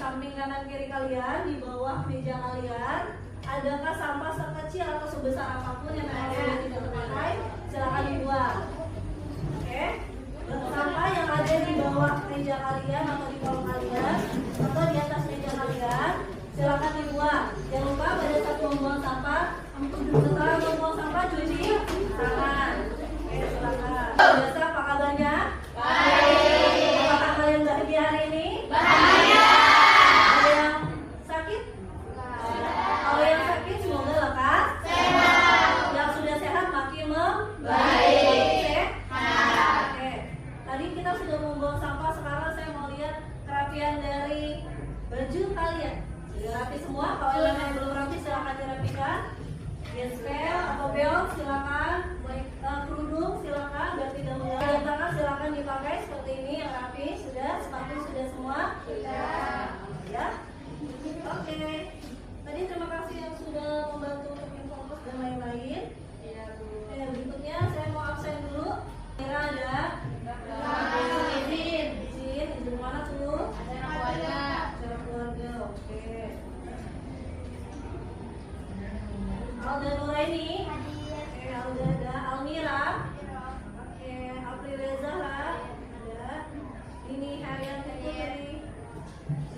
samping kanan kiri kalian, di bawah meja kalian, adakah sampah sekecil atau sebesar apapun yang memang sudah tidak terpakai? Silakan dibuang. Oke? Sampah yang ada di bawah meja kalian atau di bawah kalian atau di atas meja kalian, silakan dibuang. Jangan lupa pada saat membuang sampah, setelah membuang sampah cuci tangan. Oke, silakan. Biasa, apa kabarnya? Baik. Apakah kalian bahagia hari ini? Bahagia. Ada yang sakit? Kalau yang sakit semoga lekas sehat. Yang sudah sehat makin membaik. Oke. Tadi kita sudah membuang sampah, sekarang saya mau lihat kerapian dari baju kalian. Sudah rapi semua? Kalau yang belum rapi silahkan dirapikan. Gesper atau beok silakan. Kerudung silakan biar tidak mengganggu tangan, silakan dipakai seperti ini yang rapi. Sudah, sepatu sudah semua? Sudah. Ya. Oke. Tadi terima kasih yang sudah membantu untuk info dan lain-lain. Berikutnya saya mau absen dulu. Kira ada? Izin mana tuh? Acara keluarga. Oke. Alda Nuraini. Oke, Alda ada. Almira. Oke, April Zahra ada. Ini Haryanti Putri.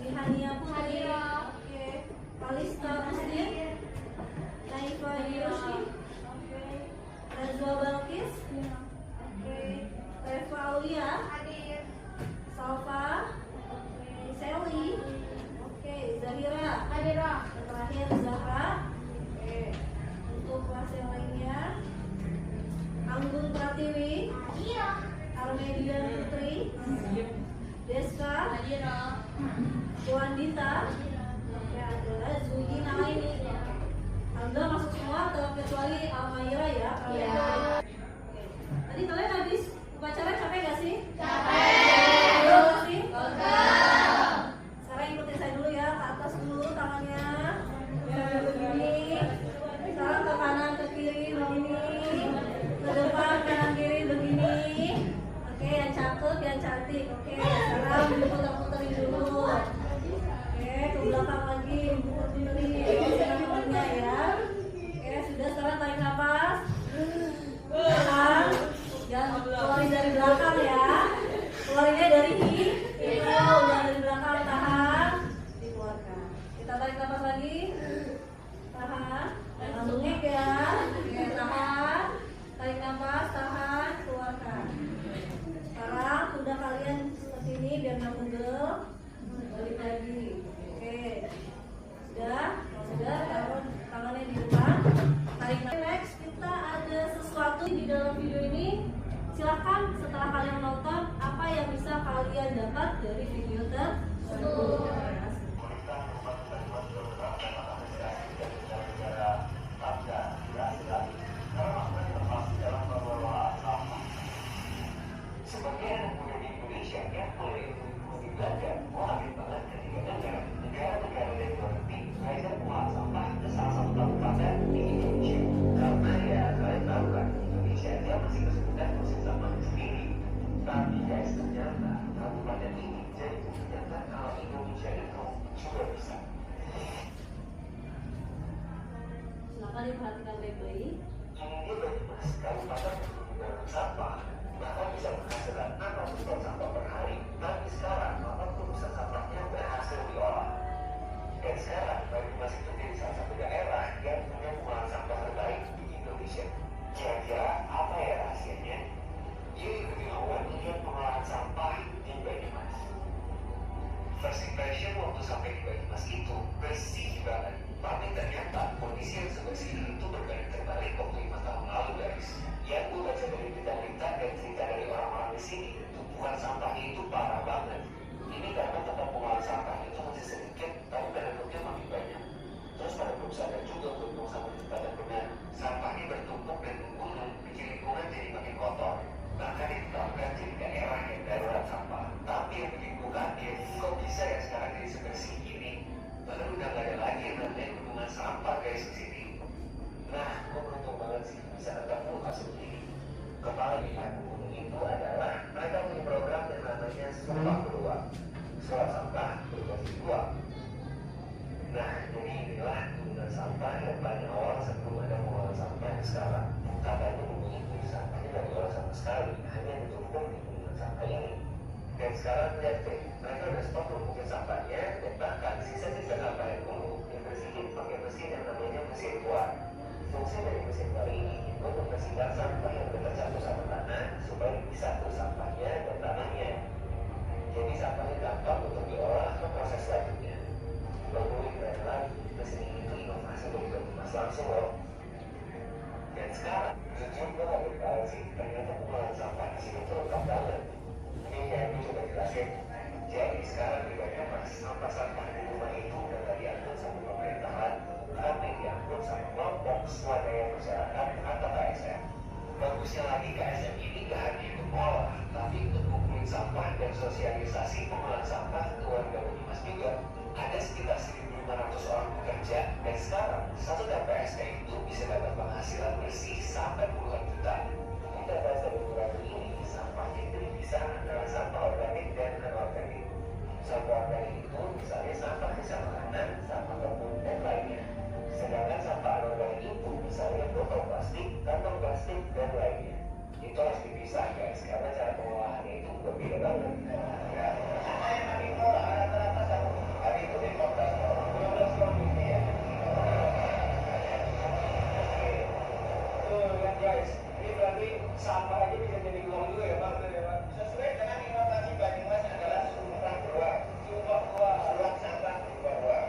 Ini Hania Putri. Oke, Kalista Muslim. Naifa Yoshi. Oke, Razwa Balkis. Oke, Reva Aulia. Salva. Oke, Sally. Oke, Zahira. Yang terakhir Zahra. Oke, untuk kelas yang lainnya Anggun Pratiwi, Armedia Putri, Deska, Wandita, oke ada Zuyina ini. Anda masuk semua kecuali Almaira ya. Tadi kalian habis upacara capek gak sih? Capek. Gak sih? Sekarang ikutin saya dulu ya, ke atas dulu tangannya. Begini. Sekarang ke kanan ke kiri begini. Ke depan kanan kiri begini. Oke, yang cakep, yang cantik. Oke, sekarang diputar-puterin dulu. Oke, ke belakang lagi diputar-puterin. Senang-senangnya ya. Oke, sudah, sekarang tarik nafas. Tahan. Jangan keluarin dari belakang ya. Keluarinnya dari hidung, dari belakang. Tahan. Dikeluarkan. Kita tarik nafas lagi. Tahan. Langsung ngek ya. Oke, tahan. Tarik nafas, tahan, keluarkan. Sekarang udah kalian seperti ini biar nggak pegel. Balik lagi. Oke. Sudah? Kalau sudah, taruh tangannya di depan. Tarik nafas. Next, kita ada sesuatu di dalam video ini. Silakan setelah kalian nonton apa yang bisa kalian dapat dari video tersebut. Silakan diperhatikan baik-baik. Ini bagi kabupaten sampah bahkan bisa menghasilkan 600 ton sampah per hari. Tapi sekarang 80% sampahnya berhasil diolah. Dan sekarang Banyumas itu jadi salah satu daerah yang punya pengolahan sampah terbaik di Indonesia. Kira-kira apa ya rahasianya? Yuk ikuti Awan lihat pengolahan sampah di Banyumas. First impression waktu sampai di Banyumas itu bersih banget. Tapi ternyata kondisi yang sebersih itu berbanding terbalik waktu 5 tahun lalu guys. Yang gue baca dari berita-berita dan cerita dari orang-orang di sini, tumpukan sampah itu parah banget. Ini karena tempat pengolahan sampah itu masih sedikit, tapi penduduknya makin banyak. Terus pada belum sadar juga untuk buang sampah di tempat yang benar. Sampahnya bertumpuk dan menggunung, bikin lingkungan jadi makin kotor. Bahkan ditetapkan jadi daerah yang darurat sampah. Tapi yang bikin gue kaget, kok bisa ya sekarang jadi sebersih ini? Padahal udah gak ada lagi yang namanya gunungan sampah guys di sini. Nah, gue beruntung banget sih bisa ketemu kasus ini. Kepala di gunung itu adalah mereka punya program yang namanya Sumpah Beruang. setelah sampah berbagi dua. Nah, jadi inilah penggunaan sampah yang banyak orang sebelum ada pengolahan sampah yang sekarang. Katanya mengunci sampahnya dari olah sama sekali, hanya ditumpuk di penggunaan sampah ini. Dan sekarang lihat deh, mereka udah stop numpukin sampahnya, dan bahkan sisa-sisa sampah yang dulu dibersihin pakai mesin yang namanya mesin buah. Fungsi dari mesin buah ini itu membersihkan sampah yang tercampur sama tanah supaya bisa tuh sampahnya dan tanahnya. Jadi sampahnya gampang untuk diolah ke proses selanjutnya. Lebih keren lagi, mesin ini itu inovasi dari Banyumas langsung loh. Dan sekarang, jujur gue gak berkali sih, ternyata pengolahan sampah di sini tuh lengkap banget. Ini yang gue coba jelasin. Jadi sekarang di Banyumas, sampah-sampah di rumah itu udah gak diangkut sama pemerintahan, tapi diangkut sama kelompok swadaya masyarakat atau KSM. Bagusnya lagi KSM ini gak hanya ikut olah, tapi ikut kumpulin sampah dan sosialisasi pengolahan sampah ke warga Banyumas juga. Ada sekitar 1.500 orang bekerja, dan sekarang satu TPST itu bisa dapat penghasilan bersih sampai puluhan juta. Di TPST Banyumas ini, sampahnya itu bisa antara sampah organik dan anorganik. Sampah organik itu misalnya sampah sisa makanan, sampah kebun, dan lainnya. Sedangkan sampah anorganik itu misalnya botol plastik, kantong plastik, dan lainnya. Itu harus dipisah guys, karena cara pengolahannya itu berbeda banget. Ya, sampah yang kami olah rata-rata satu hari itu 15 ton ini ya. Tuh lihat guys, ini berarti sampah aja bisa jadi uang juga ya Pak? Sesuai dengan inovasi Banyumas adalah sumpah uang. Surat sampah sumpah uang.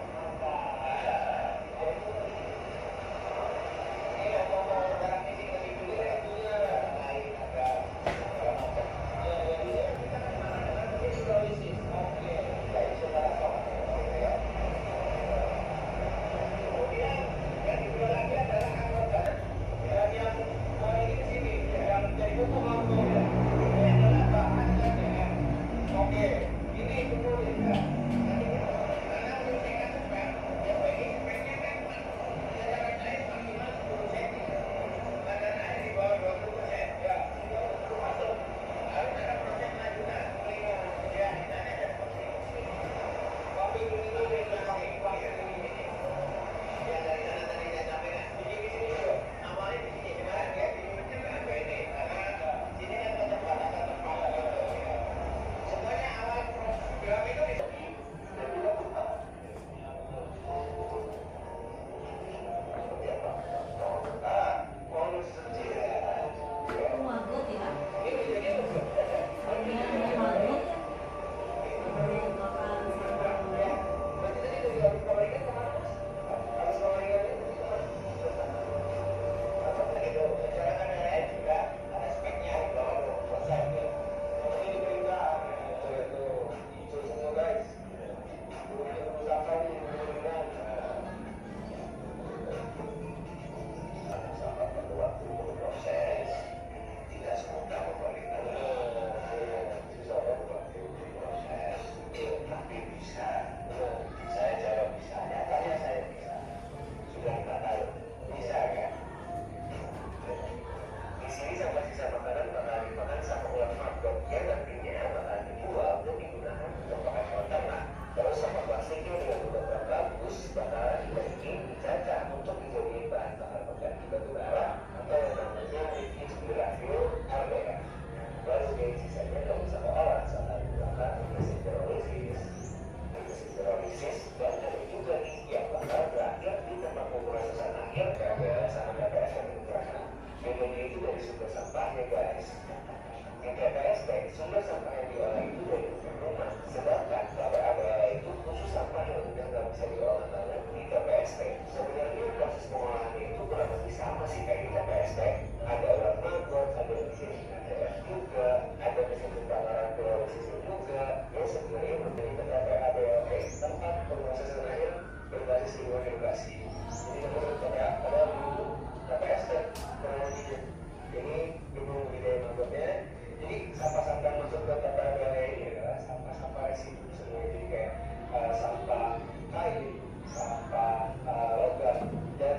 Ini ada barang misi ke situ ya. Lain ada segala macam. Ya, jadi kita kemana-mana mungkin sudah isi. Oke, dari saudara Tom. Ya. Kemudian yang kedua lagi adalah anggota. Dan yang ini di sini yang jadi pupuk auto ya. Ini adalah bahan CDM. Oke, ini betul ya. Nanti karena menyuntikkan spek, ya ini speknya kan cadangan air maksimal 10 cm. Badan air di bawah 20%. Ya, itu masuk. Harus ada proses lanjutan. Ya, ini ada seperti ini. Kopi dulu itu pakai kuah ini. Ya dari sana tadi saya sampaikan di sini dulu. Awalnya di sini sekarang ya di sini kan ini karena sini kan keterbatasan tempat. Semuanya awal program itu di sini. Dan juga buka. Bonus kecil. Itu maggot ya. Ini jadi Ini ada maggot ya. Makan sampah. berarti tadi dari habis pabarikan kemana mas? Habis pabarikan itu itu cara lain juga ada speknya di bawah 20% ya. Ini diperintah itu semua guys. Belum sampai di pemerintahan. Sampah perlu waktu untuk proses. Tidak semudah pemerintahan. Susah waktu proses. Tapi bisa. Saya jawab bisa. Nyatanya saya bisa. Sudah 5 tahun. Bisa kan? Di sini sampah sisa makanan bakalan dimakan sama ulat maggot yang nantinya bakalan dibuang dan digunakan untuk pakai hewan ternak. Terus sampah plastiknya dengan beberapa bagus bakalan diberikan dicacah untuk dijadikan bahan bakar pengganti batu bara atau yang namanya reduced biofuel RBF. Lalu dari sisanya kalau bisa olah saat digunakan mesin hidrolisis. Mesin hidrolisis dan ada juga nih yang bakal berakhir di tempat pemrosesan akhir KBS sama KPS yang digunakan. Bedanya itu dari sumber sampahnya guys. Di TPST, sumber sampah yang diolah itu dari rumah, sedangkan KPABL itu khusus sampah yang udah nggak bisa diolah banget di TPST. Sebenarnya proses pengolahannya itu kurang lebih sama sih kayak di TPST. Ada ulat maggot, ada mesin HDF juga, ada mesin pembakaran hidrolisisnya juga. Ya sebenarnya menjadi TPABL tempat pemrosesan air berbasis lingkungan irigasi. Jadi menurut KPABL dulu TPST ini gedung budidaya maggotnya. Jadi sampah-sampah yang masuk ke TPABL ini adalah sampah-sampah residu semua. Jadi kayak sampah kain, sampah logam, dan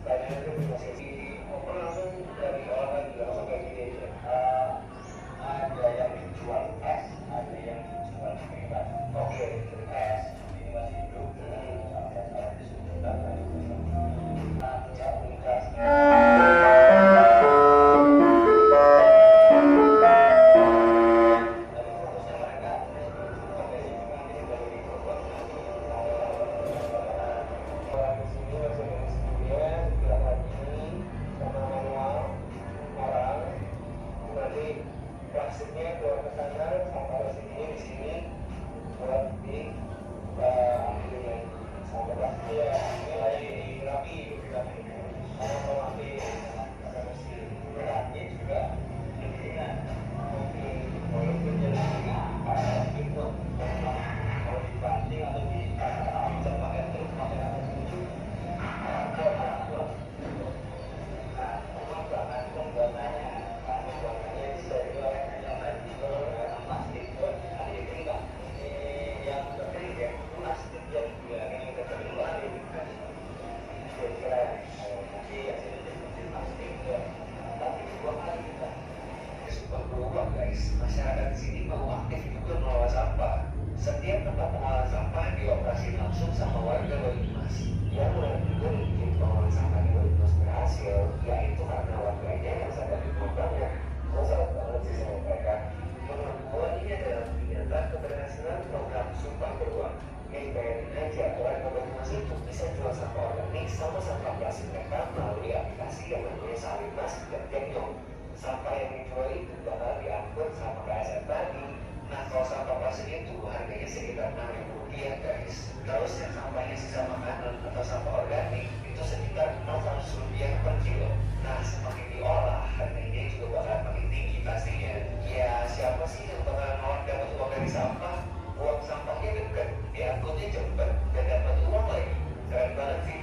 lainnya itu masih di open langsung dari olahan juga langsung kayak gini aja. Ada yang dijual es, ada yang dijual bebas. Oke, Iya, mulai rapi rapi. Kalau rapi, mesti beratnya juga lebih ringan. Walaupun jadi itu kalau dibanding atau bisa pakai terus pakai atas tujuh. Masyarakat di sini mau aktif juga mengelola sampah. Setiap tempat pengolahan sampah dioperasi langsung sama warga Banyumas. Yang menentukan mungkin pengolahan sampah di Banyumas berhasil, yaitu karena warganya yang sadar lingkungannya. Gue salut banget sih sama mereka. Menurut gue ini adalah peningkatan keberhasilan program Sumpah Beruang. Bayangin aja, warga Banyumas itu bisa jual sampah organik sama sampah plastik mereka melalui aplikasi yang namanya Salimas dan Tekno. Sampah yang dijual itu bakal diangkut sama KSM tadi. Nah, kalau sampah plastik itu harganya sekitar Rp6.000 guys. Terus yang sampahnya sisa makanan atau sampah organik itu sekitar Rp400 per kilo. Nah, semakin diolah harganya juga bakal makin tinggi pastinya. Ya, siapa sih yang bakal nolak dapat uang dari sampah? Uang sampahnya dekat, diangkutnya cepet, dan dapat uang lagi. Keren banget sih.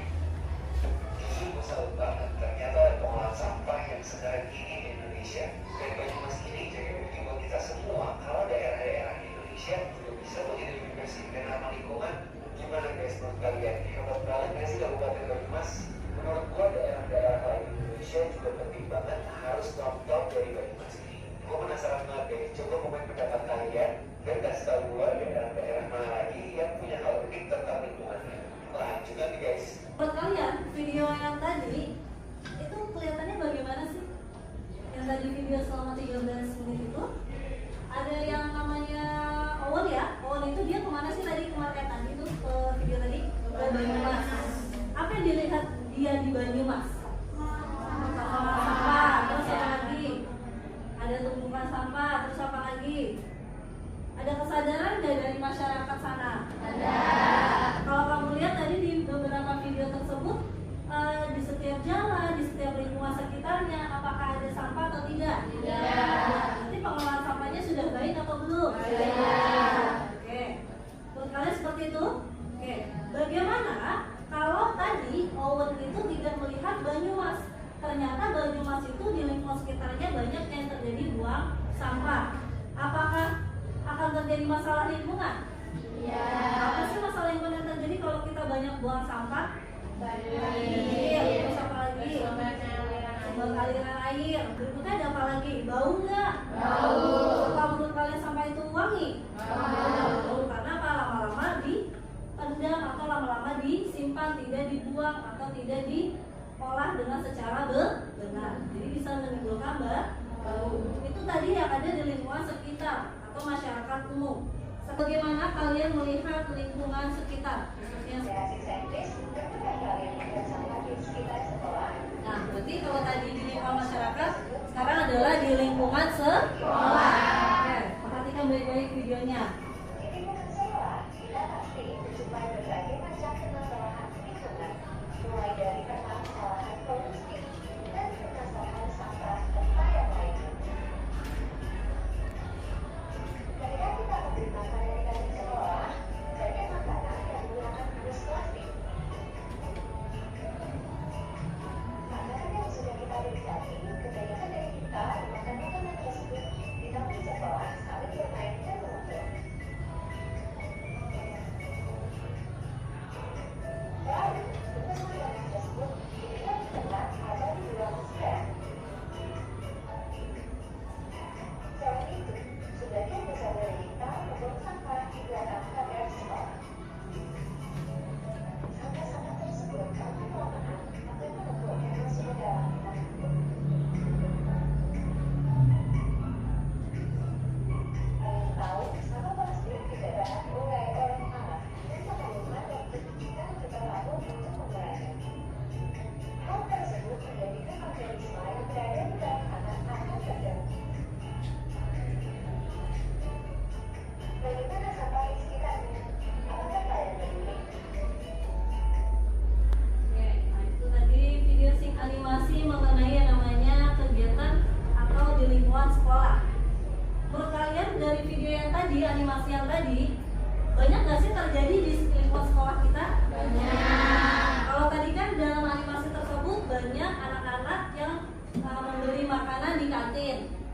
Justru gue salut banget, ternyata ada pengolahan sampah yang sekarang ini di Indonesia. Dan Banyumas ini jadi bukti buat kita semua kalau daerah-daerah di Indonesia juga bisa kok jadi lebih bersih dan ramah lingkungan. Gimana guys menurut kalian? Hebat banget gak sih Kabupaten Banyumas? Menurut gue daerah-daerah lain di Indonesia juga penting banget harus contoh dari Banyumas ini. Gue penasaran banget deh, coba komen pendapat kalian dan kasih tau gue daerah-daerah mana lagi yang punya hal unik tentang lingkungannya. Lanjut lagi guys. Buat kalian, video yang tadi itu kelihatannya bagaimana sih? Yang tadi video selama 13 menit itu ada yang namanya Owen ya. Owen itu dia kemana sih tadi kemarin tadi itu ke video tadi ke Banyumas. Apa yang dilihat dia di Banyumas? Sampah, terus apa lagi? Ada tumpukan sampah, terus apa lagi? Ada kesadaran nggak dari masyarakat sana? Ada. Kalau kamu lihat tadi di beberapa video tersebut, di setiap jalan, di setiap lingkungan sekitarnya, apakah ada sampah atau tidak? Tidak. Berarti pengolahan sampahnya sudah baik atau belum? Baik. Oke. Menurut kalian seperti itu? Oke. Bagaimana kalau tadi Owen itu tidak melihat Banyumas? Ternyata Banyumas itu di lingkungan sekitarnya banyak yang terjadi buang sampah. Apakah akan terjadi masalah lingkungan? Iya. Apa sih masalah lingkungan yang terjadi kalau kita banyak buang sampah? Banjir. Terus apa lagi? Sumber aliran air. Berikutnya ada apa lagi? Bau nggak? Bau. Apa menurut kalian sampah itu wangi? Bau. Karena apa? Lama-lama dipendam atau lama-lama disimpan, tidak dibuang atau tidak diolah dengan secara benar. Jadi bisa menimbulkan bau. Itu tadi yang ada di lingkungan sekitar atau masyarakat umum. Bagaimana kalian melihat lingkungan sekitar? Nah, berarti kalau tadi di lingkungan masyarakat, sekarang adalah di lingkungan sekolah. Oke, perhatikan baik-baik videonya. Mulai dari permasalahan polusi dan permasalahan sampah serta yang lainnya. Ketika kita memberi makan dari sekolah, banyak makanan yang menggunakan kardus plastik. Makanan yang sudah kita nikmati, kebanyakan dari kita memakan makanan tersebut di taman sekolah, sampai bermain dan menonton.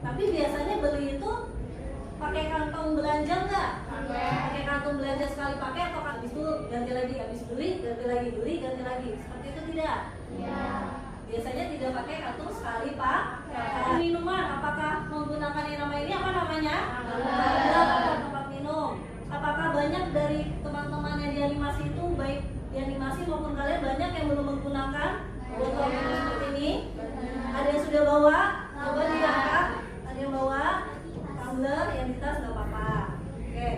Tapi biasanya beli itu pakai kantong belanja nggak? Pakai kantong belanja sekali pakai atau habis itu ganti lagi, habis beli ganti lagi, seperti itu tidak? Biasanya tidak pakai kantong sekali pakai. Minuman, apakah menggunakan yang nama ini apa namanya? Tempat minum. Apakah banyak dari teman-teman yang di animasi itu, baik di animasi maupun kalian, banyak yang belum menggunakan botol minum seperti ini? Ada yang sudah bawa? Coba diangkat. Ada yang bawa? Tumbler yang di tas nggak apa-apa. Oke.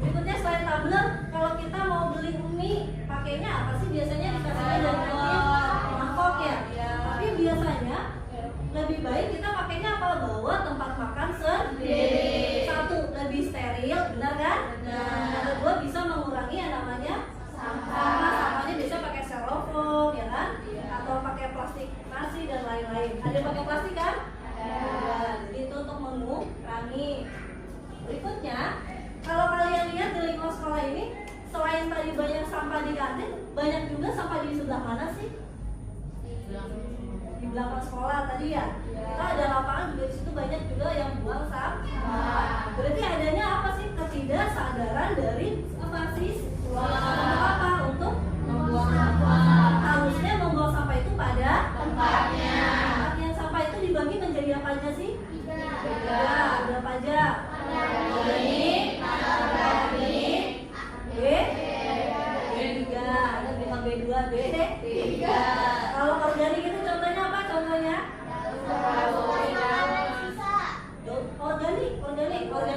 Berikutnya selain tumbler, kalau kita mau beli mie, pakainya apa sih? Biasanya dikasihnya dari mangkok ya. Tapi biasanya lebih baik kita pakainya apa? Bawa tempat makan sendiri. Satu, lebih steril, benar kan? Yang kedua, bisa mengurangi yang namanya sampah. Sampahnya bisa pakai styrofoam, ya kan? Atau pakai plastik nasi dan lain-lain. Ada yang pakai plastik kan? Jadi itu untuk mengurangi. Berikutnya, kalau kalian lihat di lingkungan sekolah ini, selain tadi banyak sampah di kantin, banyak juga sampah di sebelah mana sih? Di belakang sekolah tadi ya. Kita ada lapangan juga, di situ banyak juga yang buang sampah. Berarti adanya apa sih? Ketidaksadaran dari apa sih? Apa? Untuk membuang sampah. Harusnya membuang sampah itu pada tempatnya. Yang sampah itu dibagi menjadi apa aja sih? Tiga. Ada apa aja? Organik, anorganik, B3. Ada bukan B2, B3. Kalau organik itu contohnya apa? Contohnya? Organik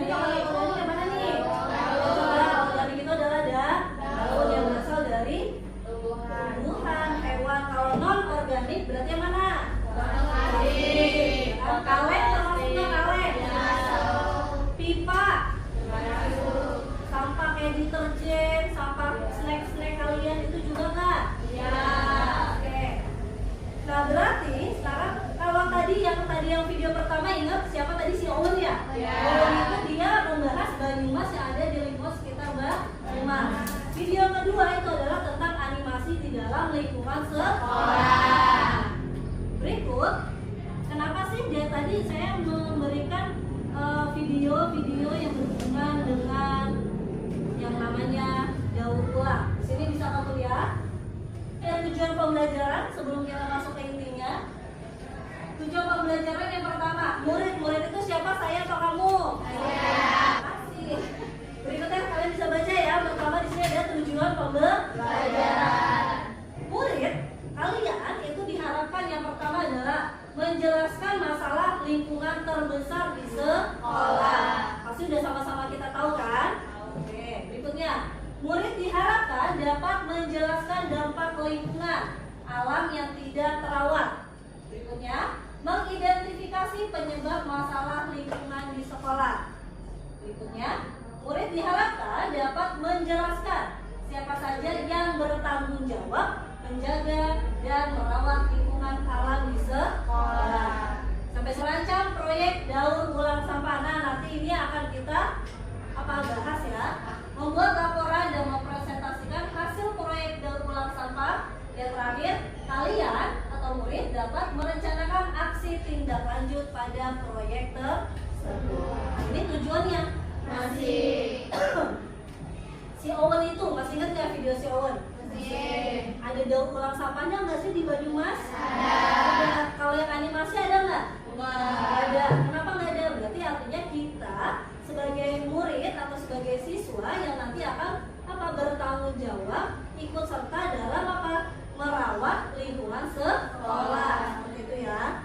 yang mana nih? Organik itu adalah daun yang berasal dari tumbuhan, hewan. Kalau non organik berarti yang mana? Kaleng termasuknya kaleng. Pipa. Sampah kayak deterjen, sampah snack kalian itu juga nggak? Oke. Nah berarti sekarang kalau tadi yang video pertama ingat siapa tadi, si Owen ya? Owen itu dia membahas Banyumas yang ada di lingkungan sekitar Banyumas. Video kedua itu adalah tentang animasi di dalam lingkungan sekolah. Berikut, kenapa sih dari tadi saya memberikan video-video yang berhubungan dengan yang namanya daur ulang. Di sini bisa kamu lihat. Tujuan pembelajaran sebelum kita masuk ke intinya. Tujuan pembelajaran yang pertama, murid itu siapa? Saya atau kamu? Saya. Masih. Berikutnya kalian bisa baca ya. Pertama di sini ada tujuan pembelajaran. Murid kalian itu diharapkan yang pertama adalah menjelaskan masalah lingkungan terbesar di sekolah. Pasti udah sama-sama kita tahu kan? Oke, berikutnya. Murid diharapkan dapat menjelaskan dampak lingkungan alam yang tidak terawat. Berikutnya, mengidentifikasi penyebab masalah lingkungan di sekolah. Berikutnya, murid diharapkan dapat menjelaskan siapa saja yang bertanggung jawab menjaga dan merawat lingkungan alam di sekolah. Sampai merancang proyek daur ulang sampah. Nah, nanti ini akan kita bahas ya. Membuat laporan dan mempresentasikan hasil proyek daur ulang sampah. Yang terakhir, kalian atau murid dapat merencanakan aksi tindak lanjut pada proyek tersebut. Ini tujuannya. Masih. Si Owen itu, masih ingat nggak video si Owen? Masih. Ada daur ulang sampahnya nggak sih di Banyumas? Ada. Kalau yang animasi ada nggak? Nggak ada. Kenapa nggak ada? Berarti artinya kita sebagai murid atau sebagai siswa yang nanti akan bertanggung jawab ikut serta dalam merawat lingkungan sekolah. Seperti itu ya.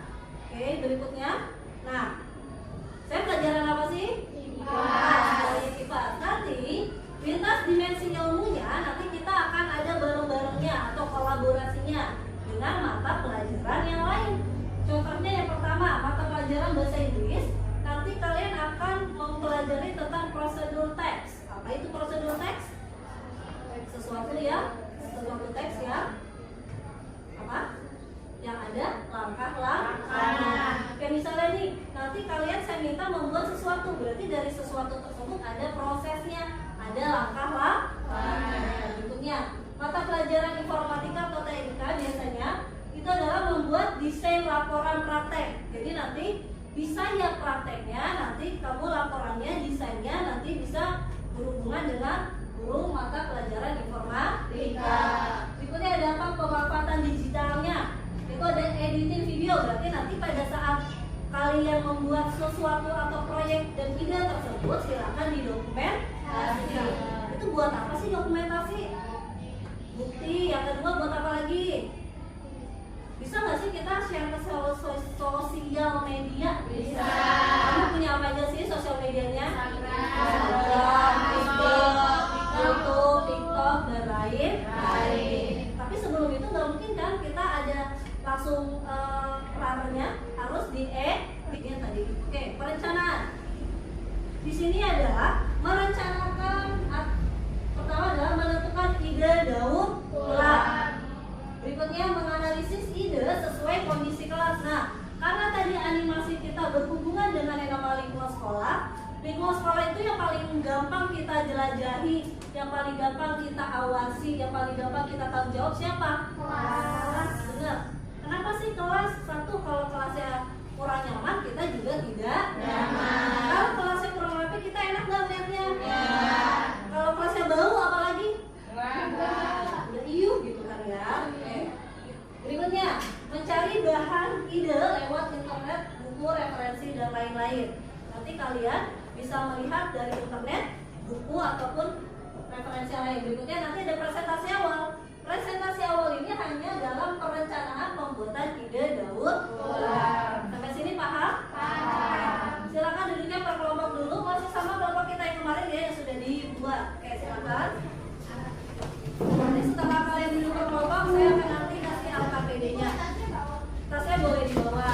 Oke, berikutnya. Nah, saya pelajaran apa sih? IPA. Nanti lintas dimensi ilmunya nanti kita akan ada bareng-barengnya atau kolaborasinya dengan mata pelajaran yang lain. Contohnya yang pertama, mata pelajaran bahasa Inggris. Nanti kalian akan mempelajari tentang prosedur teks. Apa itu prosedur teks? Sesuatu teks yang yang ada langkah-langkahnya. Kayak misalnya nih, nanti kalian saya minta membuat sesuatu, berarti dari sesuatu tersebut ada prosesnya, ada langkah-langkahnya. Berikutnya, mata pelajaran informatika atau TIK biasanya itu adalah membuat desain laporan praktek. Jadi nanti bisa ya prakteknya, nanti kamu laporannya, desainnya nanti bisa berhubungan dengan guru mata pelajaran informatika. Berikutnya ada apa? Pemanfaatan digitalnya. Itu ada editing video, berarti nanti pada saat kalian membuat sesuatu atau proyek dan ide tersebut silakan didokumentasi. Itu buat apa sih dokumentasi? Bukti. Yang kedua buat apa lagi? Bisa nggak sih kita share ke sosial media? Bisa. Kamu punya apa aja sih sosial medianya? Instagram, Facebook, YouTube, TikTok, dan lain. Tapi sebelum itu nggak mungkin kan kita ada langsung runnernya, harus di-edit tadi. Oke, perencanaan. Di sini adalah merencanakan. Pertama adalah menentukan ide daur ulang. Berikutnya menganalisis ide sesuai kondisi kelas. Nah, karena tadi animasi kita berhubungan dengan yang namanya lingkungan sekolah. Lingkungan sekolah itu yang paling gampang kita jelajahi, yang paling gampang kita awasi, yang paling gampang kita tanggung jawab siapa? Kelas. Benar. Kenapa sih kelas? Satu, kalau kelasnya kurang nyaman, kita juga tidak nyaman. Kalau kelasnya kurang rapi, kita enak nggak melihatnya? Kalau kelasnya bau, apalagi? Ya iuh gitu kan ya. Berikutnya, mencari bahan ide lewat internet, buku, referensi, dan lain-lain. Nanti kalian bisa melihat dari internet, buku, ataupun referensi lain. Berikutnya nanti ada presentasi awal. Presentasi awal ini hanya dalam perencanaan pembuatan ide daur ulang. Sampai sini paham? Paham. Silakan duduknya per kelompok dulu, masih sama kelompok kita yang kemarin ya, yang sudah dibuat. Oke, silakan. Nanti setelah kalian duduk per kelompok, saya akan nanti kasih LKPD-nya. Tasnya boleh dibawa.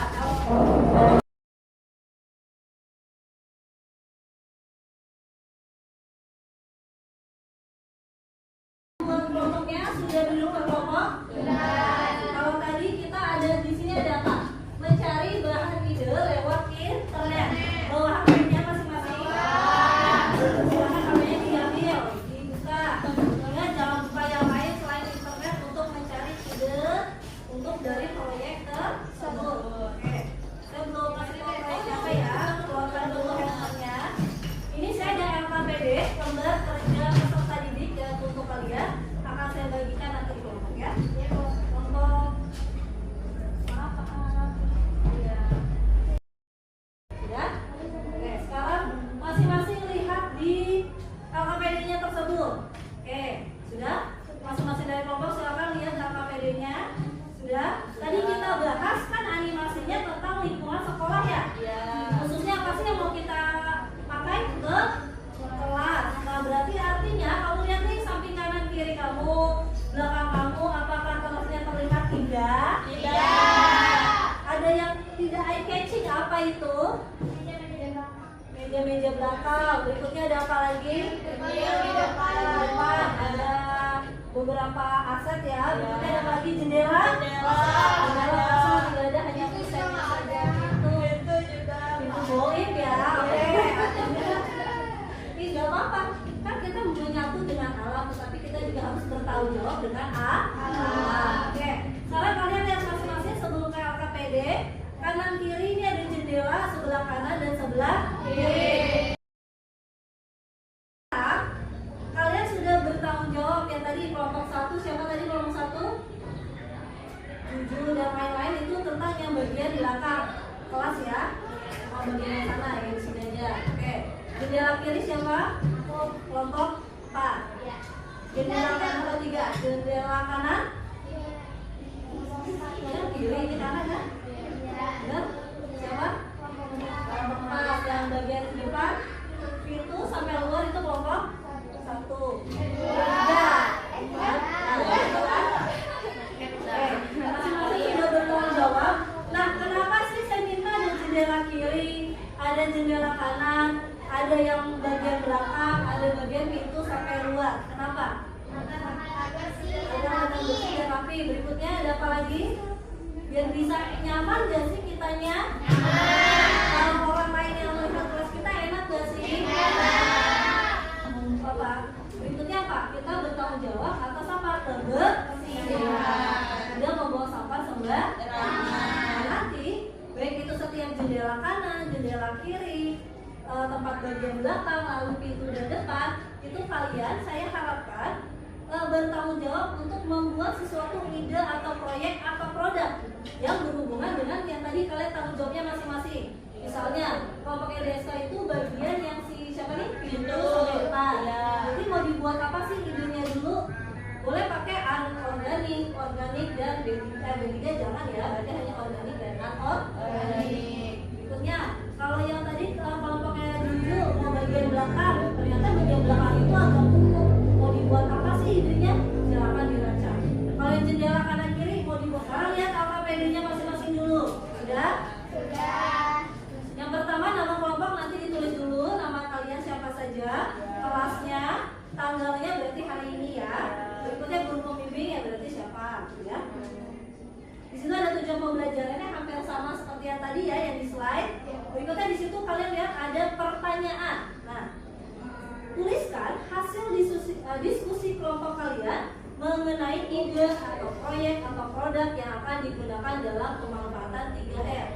Kelompoknya sudah duduk per kelompok? Sudah. Kalau tadi kita ada di sini ada apa? Mencari bahan ide lewat internet. Bawa HP-nya masing-masing. Silakan HP-nya diambil, dibuka. Ingat jangan buka yang lain selain internet untuk mencari ide untuk dari proyek tersebut. Oke. Saya belum kasih tahu proyeknya apa ya. Keluarkan dulu handphonenya. Ini saya ada LKPD, lembar kerja peserta didik ya untuk kalian. Akan saya bagikan nanti di kelompok ya. Kelompok maaf. Ya. Sudah? Oke, sekarang masing-masing lihat di LKPD-nya tersebut. Oke, sudah? Masing-masing dari kelompok silakan lihat LKPD-nya. Sudah? Tadi kita bahas kan animasinya tentang lingkungan sekolah ya. Khususnya apa sih yang mau kita pakai ke kelas. Nah, berarti artinya kamu lihat nih samping kanan kiri kamu, belakang kamu, apakah kelasnya terlihat indah? Tidak. Ada yang tidak eye catching, apa itu? Meja-meja belakang. Berikutnya ada apa lagi? Meja depan. Ada beberapa aset ya. Berikutnya ada apa lagi? Jendela. Jendela kosong, tidak ada, hanya kusennya saja. Pintu juga. Pintu goib ya. Oke. Ini nggak apa-apa. Kan kita menyatu dengan alam, tetapi kita juga harus bertanggung jawab dengan alam. Oke. Sekarang kalian lihat masing-masing sebelum ke LKPD. Kanan kiri ini ada jendela, sebelah kanan dan sebelah kiri. Kalian sudah bertanggung jawab ya tadi kelompok 1, siapa tadi kelompok 1? Juju dan lain-lain itu tentang yang bagian di belakang kelas ya. Sama bagian sana ya di sini aja. Oke. Jendela kiri siapa? Kelompok 4. Jendela kanan atau 3? Jendela kanan? Yang kiri ini kanan ya? Benar? Siapa? Kelompok 4. Yang bagian depan pintu sampai luar itu kelompok 1, 2, 3, 4. Masing-masing sudah bertanggung jawab. Nah, kenapa sih saya minta ada jendela kiri, ada jendela kanan, ada yang bagian belakang, ada bagian pintu sampai luar? Kenapa? Ada bersih dan rapi. Berikutnya ada apa lagi? Biar bisa nyaman gak sih kitanya? Kalau orang lain yang melihat kelas kita enak gak sih? Apa? Berikutnya apa? Kita bertanggung jawab atas apa? Kebersihan. Tidak membawa sampah sembarangan. Nah, nanti baik itu setiap jendela kanan, jendela kiri, tempat bagian belakang, lalu pintu dan depan, itu kalian saya harapkan bertanggung jawab untuk membuat sesuatu ide atau proyek atau produk yang berhubungan dengan yang tadi kalian tanggung jawabnya masing-masing. Misalnya kelompok desa itu bagian yang si siapa nih, pintu sampai depan. Jadi mau dibuat apa sih idenya dulu? Boleh pakai organik dan B3 jangan ya, berarti hanya organik dan non-organik. Berikutnya, kalau yang tadi kelompoknya dulu mau bagian belakang, ternyata bagian belakang itu agak empuk. Mau dibuat apa sih idenya? Silakan dirancang. Kalau yang jendela kanan kiri mau dibuat, sekarang lihat apa idenya masing-masing dulu. Sudah? Sudah. Yang pertama nama kelompok nanti ditulis dulu, nama kalian siapa saja, kelasnya, tanggalnya berarti hari ini ya. Berikutnya guru pembimbing ya berarti siapa ya. Di situ ada tujuan pembelajarannya hampir sama seperti yang tadi ya yang di slide. Berikutnya di situ kalian lihat ada pertanyaan. Nah, tuliskan hasil diskusi kelompok kalian mengenai ide atau proyek atau produk yang akan digunakan dalam pemanfaatan 3R.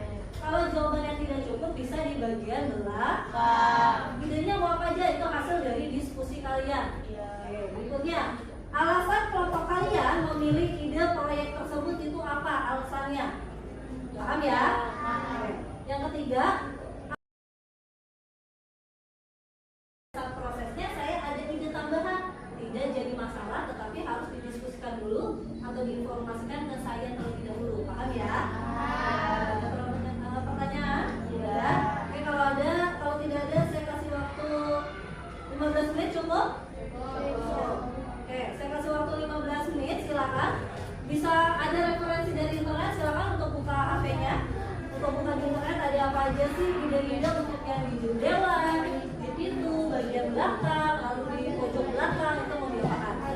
Kalau jawabannya tidak cukup bisa di bagian belakang. Idenya mau apa aja itu hasil dari diskusi kalian. Oke, berikutnya alasan kelompok kalian memilih ide proyek tersebut itu apa alasannya? Paham ya? Oke. Yang ketiga, saat prosesnya saya ada ide tambahan, tidak jadi masalah tetapi harus didiskusikan dulu atau diinformasikan ke saya terlebih dahulu. Paham ya? Ada pertanyaan? Tidak. Oke, kalau tidak ada saya kasih waktu 15 menit cukup? Oke, saya kasih waktu 15 menit, silakan. Bisa ada referensi dari internet, silakan untuk buka HP-nya. Untuk buka di internet ada apa aja sih ide-ide untuk yang di jendela, di pintu, bagian belakang, lalu di pojok belakang itu mau diapakan.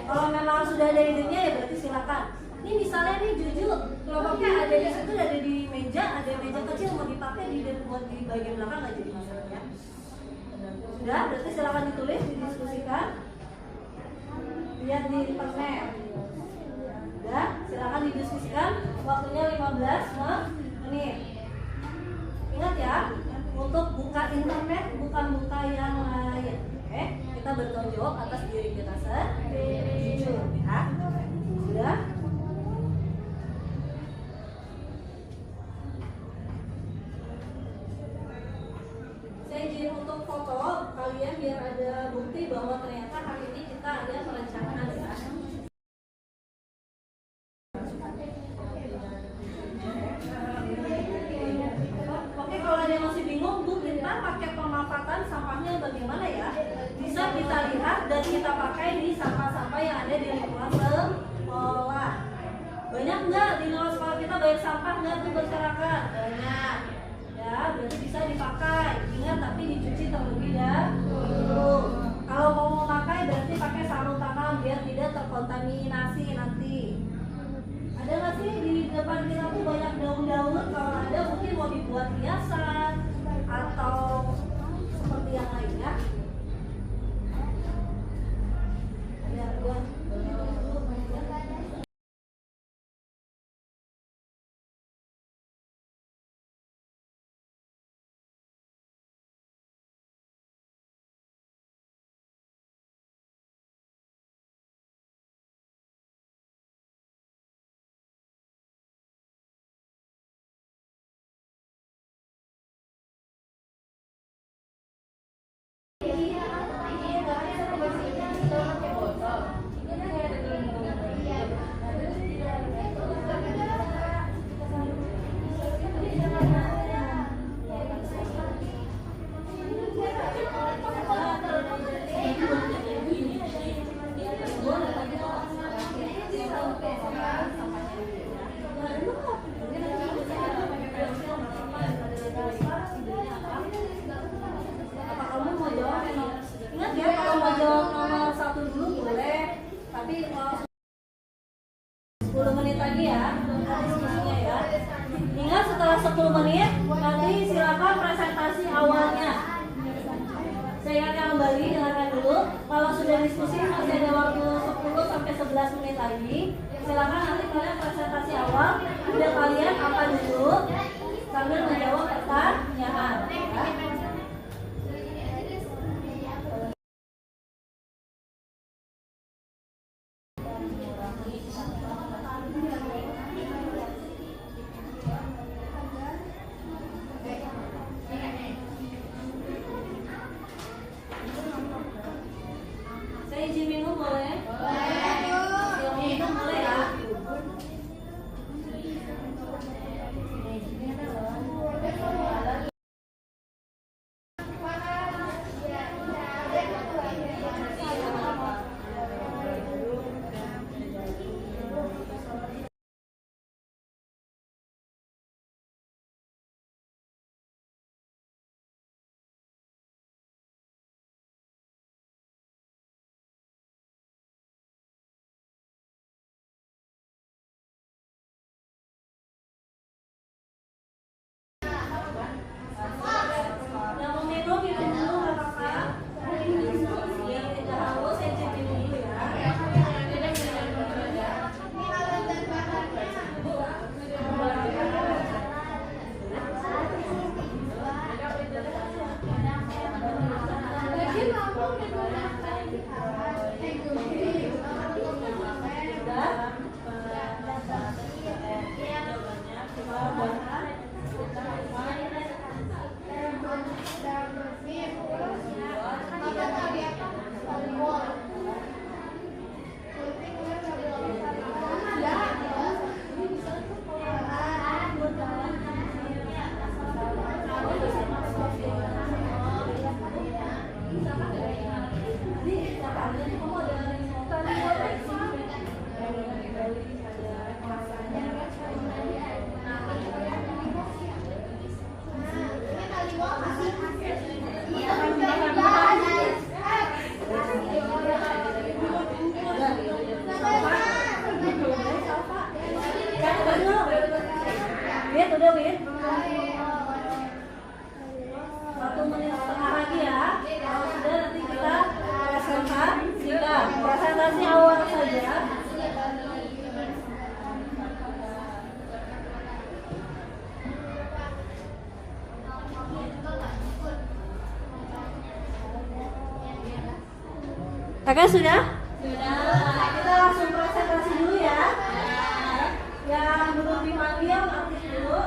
Kalau memang sudah ada idenya ya berarti silakan. Ini misalnya nih Juju, kelompoknya ada di situ, ada di meja, ada meja kecil mau dipakai buat di bagian belakang nggak jadi masalah ya. Sudah, berarti silakan ditulis, didiskusikan. Lihat di internet. Ya, silakan didiskusikan. Waktunya 15 menit. Ingat ya, untuk buka internet bukan buka yang lain. Oke, kita bertanggung jawab atas diri kita sendiri. Jujur ya. Sudah? Saya izin untuk foto kalian biar ada bukti bahwa ternyata hari ini kita ada perencanaan ya. Oke, kalau ada yang masih bingung, Bu, kita pakai pemanfaatan sampahnya bagaimana ya? Bisa kita lihat dan kita pakai di sampah-sampah yang ada di lingkungan sekolah. Banyak nggak di lingkungan sekolah kita banyak sampah nggak tuh berserakan? Banyak. Ya, berarti bisa dipakai. Ingat tapi dicuci terlebih dahulu. Kalau mau memakai berarti pakai sarung tangan biar tidak terkontaminasi nanti. Ada nggak sih di depan kita tuh banyak daun-daun? Kalau ada mungkin mau dibuat hiasan atau seperti yang lainnya. Ada buat Ingat setelah 10 menit nanti silakan presentasi awalnya. Saya ingatkan kembali, dengarkan dulu. Kalau sudah diskusi masih ada waktu 10 sampai 11 menit lagi. Silakan nanti kalian presentasi awal. Ide kalian apa dulu? sambil menjawab pertanyaan. Ya. Saya izin minum boleh? Boleh. Minum boleh ya? Yang mau minum, minum dulu nggak apa-apa. Yang tidak haus, saya izin minum dulu ya. Wit, udah Wit. 1 menit setengah lagi ya. Kalau sudah nanti kita presentasikan. Presentasi awal saja. Kakak sudah? Sudah. Kita langsung presentasi dulu ya. Yang belum dipanggil aktif dulu.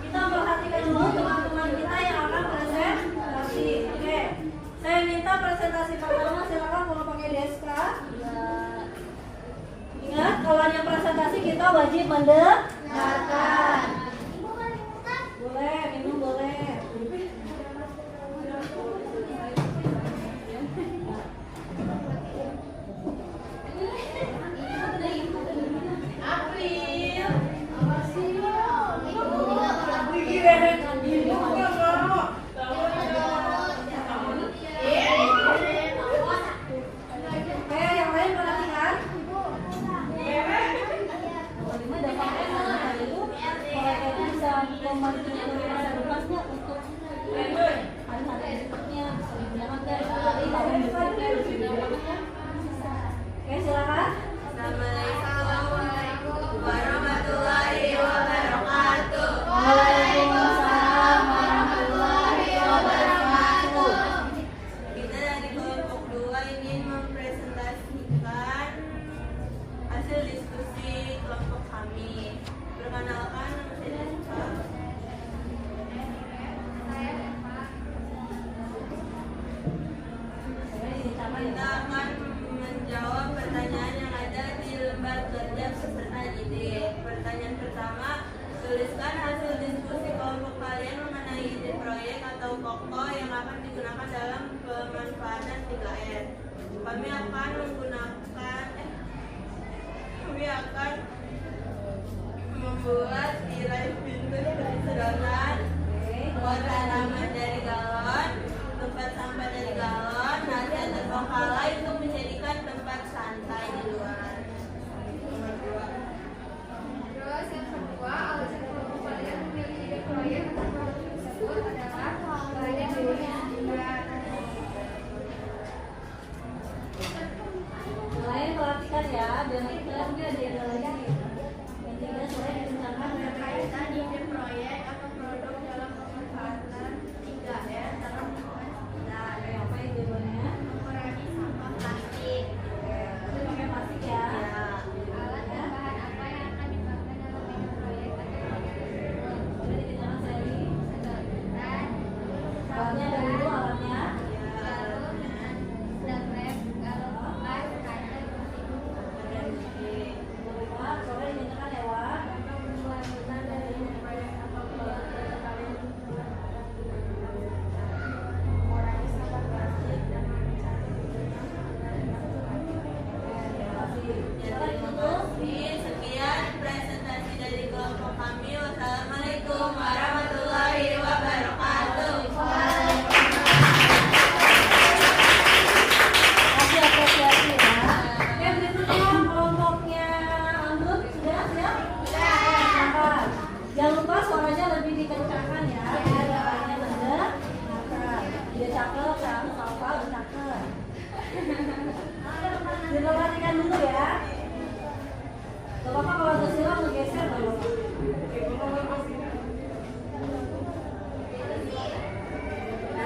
Kita perhatikan dulu teman-teman kita yang akan presentasi. Oke. Saya minta presentasi pertama silakan kalau pakai deska. Ingat kalau yang presentasi kita wajib mendengarkan. Boleh, minum boleh. Oke, silakan. Assalamualaikum warahmatullahi wabarakatuh. Waalaikumsalam warahmatullahi wabarakatuh. Kita dari kelompok 2 ingin mempresentasikan hasil diskusi kelompok kami. Perkenalkan, nama saya Rizka. Kita akan menjawab pertanyaan yang ada di lembar kerja peserta didik. Pertanyaan pertama, tuliskan hasil diskusi kelompok kalian mengenai ide proyek atau pokok yang akan digunakan dalam pemanfaatan 3R. Kami akan membuat tirai pintu sedotan, pot tanaman dari galon, tempat sampah dari galon, nasi atau bongkala untuk menjadikan tempat santai di luar. Nomor 2. Terus yang kedua, alasan kelompok kalian memilih ide proyek atau produk tersebut adalah banyak dibuat. Kalian perhatikan ya, biar kita juga ada lagi. Yang tiga sore direncanakan adalah ide proyek atau produk dalam pemanfaatan 3R dalam lingkungan sekitar. Apa idenya? Mengurangi sampah plastik. Itu pakai plastik ya. Alat dan bahan apa yang akan dipakai dalam ide proyek atau produk tersebut? Boleh dikenalkan Sally? Dan Alatnya ada dulu alatnya. galon, sedang rem, galon kompas, kaca, Coba dinyatakan ya, Wak. pembuatan dari ide proyek atau produk yang kalian mengurangi sampah plastik dan Terima kasih. Sekian presentasi dari kelompok kami. Wassalamualaikum warahmatullahi wabarakatuh. Kasih apresiasi ya. Oke, berikutnya kelompoknya Amrut sudah siap? Silakan. Jangan lupa suaranya lebih dikencangkan ya. Biar suaranya mendengar. Dia cakep, saya Salva udah cakep. Diperhatikan dulu ya. Gak apa-apa kalau ada silang ngegeser gak apa-apa.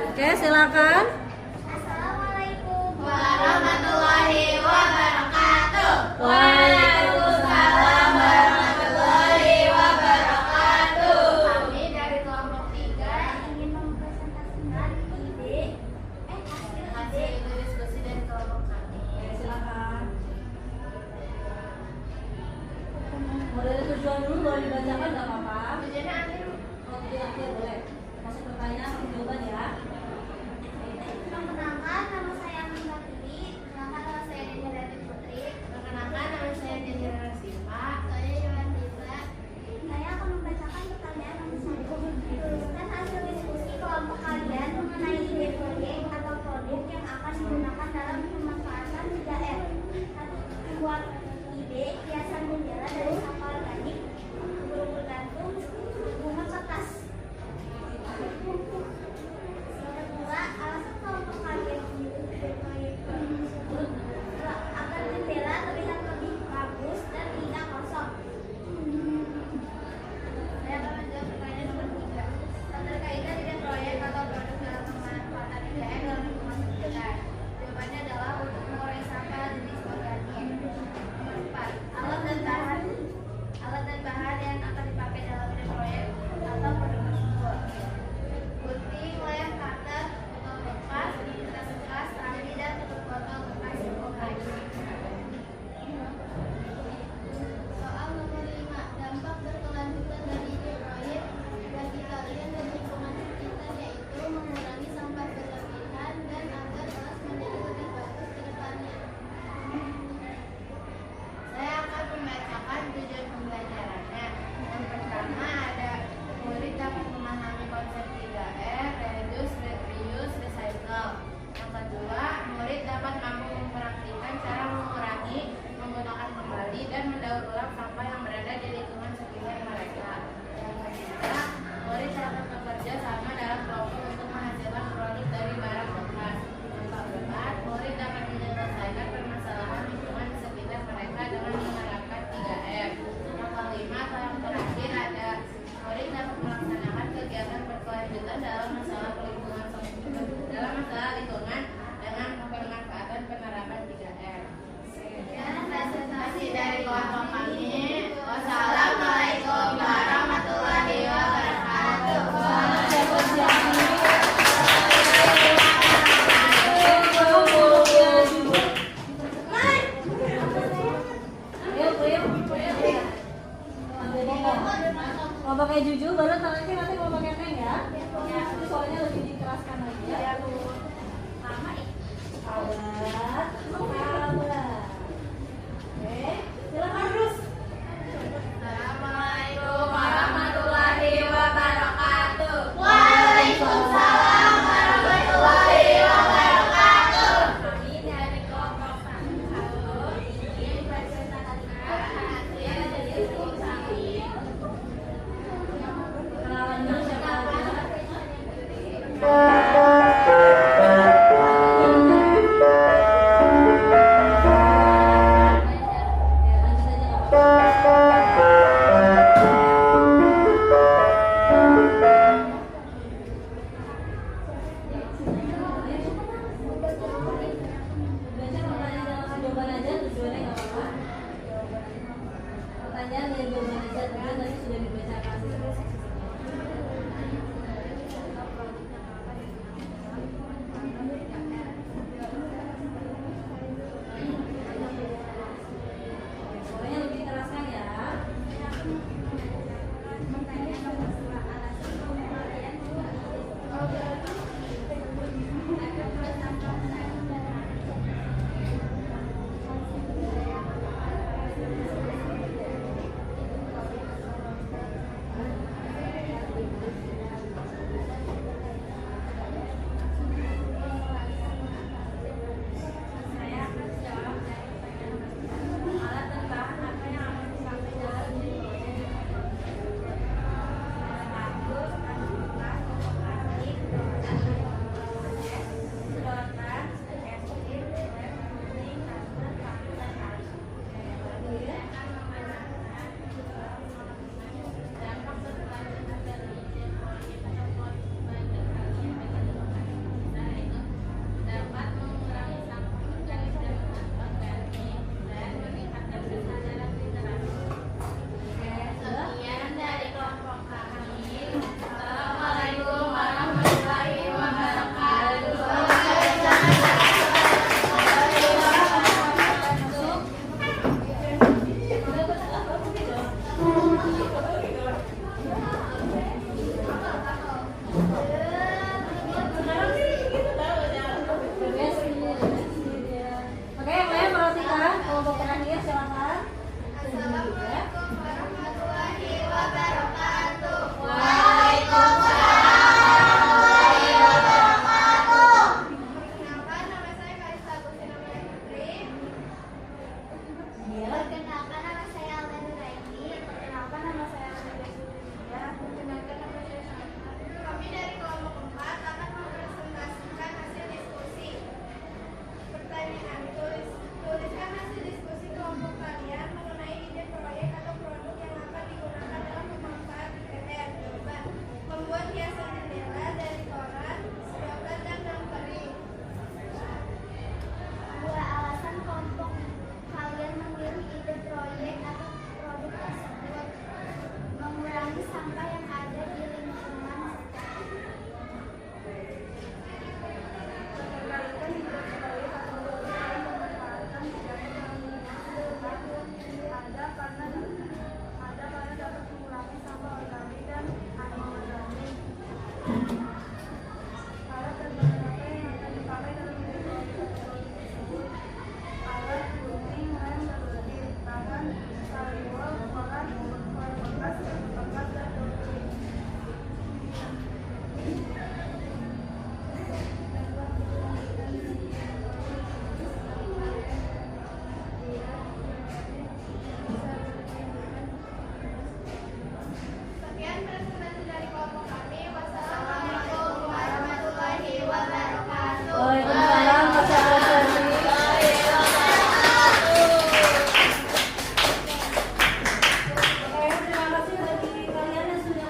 Oke, silakan. Assalamualaikum warahmatullahi wabarakatuh. Waalaikumsalam warahmatullahi wabarakatuh. Kami dari kelompok 3 ingin mempresentasikan hasil diskusi dari kelompok kami. Oke, silakan. Model tujuan dulu boleh dibacakan nggak apa-apa. Tujuannya akhir. Kalau tidak akhir boleh. Masuk pertanyaan sama jawaban ya. Perkenalkan, nama saya Amanda Tiri. Perkenalkan, nama saya Dendra Putri. Perkenalkan, nama saya Dendra Siva. Saya Yohan Tiza. Saya akan membacakan pertanyaan nomor 1. Tuliskan hasil diskusi kelompok kalian mengenai ide proyek atau produk yang akan digunakan dalam pemanfaatan 3R. 1. Buat ide hiasan jendela dari sampah organik, burung berganti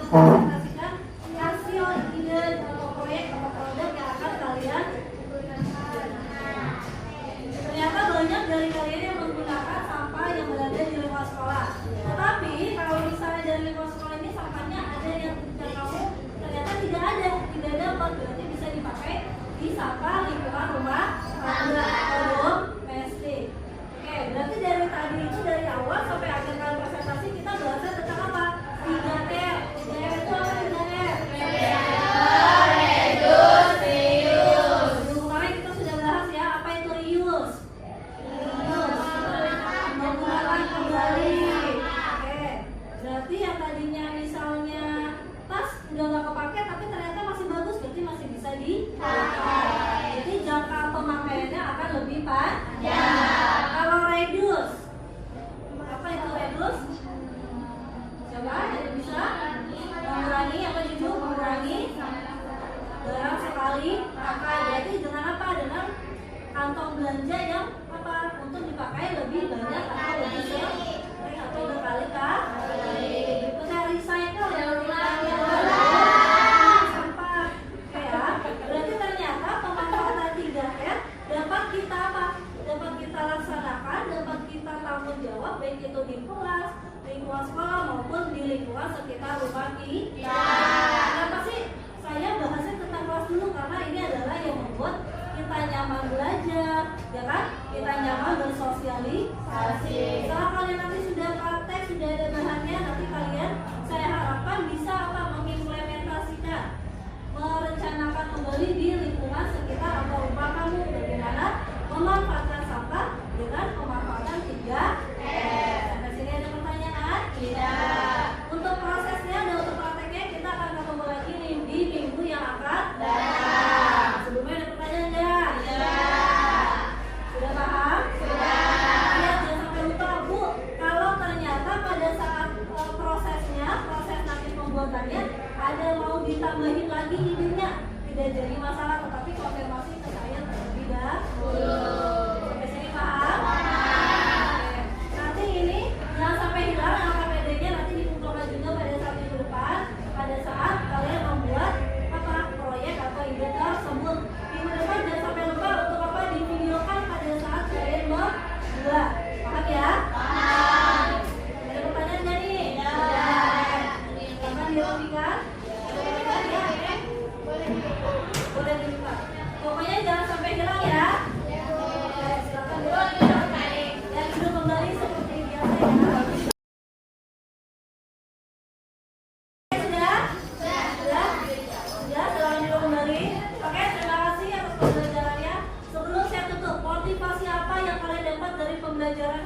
mempresentasikan hasil ide atau proyek atau produk yang akan kalian gunakan. Ternyata banyak dari kalian yang menggunakan sampah yang berada di lingkungan sekolah. Tetapi kalau misalnya dari lingkungan sekolah ini sampahnya ada yang tidak kamu, ternyata tidak dapat, berarti bisa dipakai di sampah lingkungan rumah tangga atau domestik. Oke, berarti dari tadi itu dari awal sampai akhir kali presentasi kita bahasnya tentang apa? 3R. 3R itu apa 3R? Minggu kemarin kita sudah bahas ya, apa itu reuse? Menggunakan kembali. Oke, berarti yang tadinya misalnya tas udah nggak kepake tapi ternyata masih bagus, berarti masih bisa dipakai. Jadi jangka pemakaiannya akan lebih panjang. Kalau reduce, apa itu reduce? Coba ada bisa mengurangi apa itu? Mengurangi barang sekali pakai. Berarti dengan apa? Dengan kantong belanja yang apa? Untuk dipakai lebih banyak atau lebih sering atau berkali-kali. Berikutnya recycle ya, sampah. Oke ya. Berarti ternyata pemanfaatan 3R dapat kita apa? Dapat kita laksanakan, dapat kita tanggung jawab baik itu di kelas, lingkungan sekolah maupun di lingkungan sekitar rumah kita. Kenapa sih saya bahasnya tentang kelas dulu? Karena ini adalah yang membuat kita nyaman belajar, ya kan? Kita nyaman bersosialisasi. Setelah kalian nanti sudah praktek, sudah ada bahannya, nanti kalian saya harapkan bisa apa? Mengimplementasikan, merencanakan kembali di lingkungan sekitar atau rumah kamu bagaimana memanfaatkan sampah dengan pemanfaatan 3R. Sampai sini ada pertanyaan? Tidak. Untuk prosesnya dan untuk prakteknya kita akan ketemu lagi nih di minggu yang akan datang. Sebelumnya ada pertanyaan enggak? Tidak. Sudah paham? Sudah. Ya, jangan sampai lupa Bu, kalau ternyata pada saat prosesnya, proses nanti pembuatannya ada mau ditambahin lagi idenya, tidak jadi masalah, tetapi konfirmasi ke saya terlebih dahulu. Sampai sini paham? Oke. Nanti ini jangan sampai hilang LKPD-nya, nanti dikumpulkan juga pada saat minggu depan, pada saat kalian membuat apa proyek atau ide tersebut. Minggu depan jangan sampai lupa untuk apa divideokan pada saat kalian membuat. Paham ya? Paham. Ada pertanyaan nggak nih? Tidak. Silakan dirapikan. Boleh dilipat. Pokoknya jangan sampai hilang ya. Oke, silakan dirapikan. Dan duduk kembali seperti biasa ya. Sudah? Sudah? Silakan duduk kembali. Oke, terima kasih atas pembelajarannya. Sebelum saya tutup, motivasi apa yang kalian dapat dari pembelajaran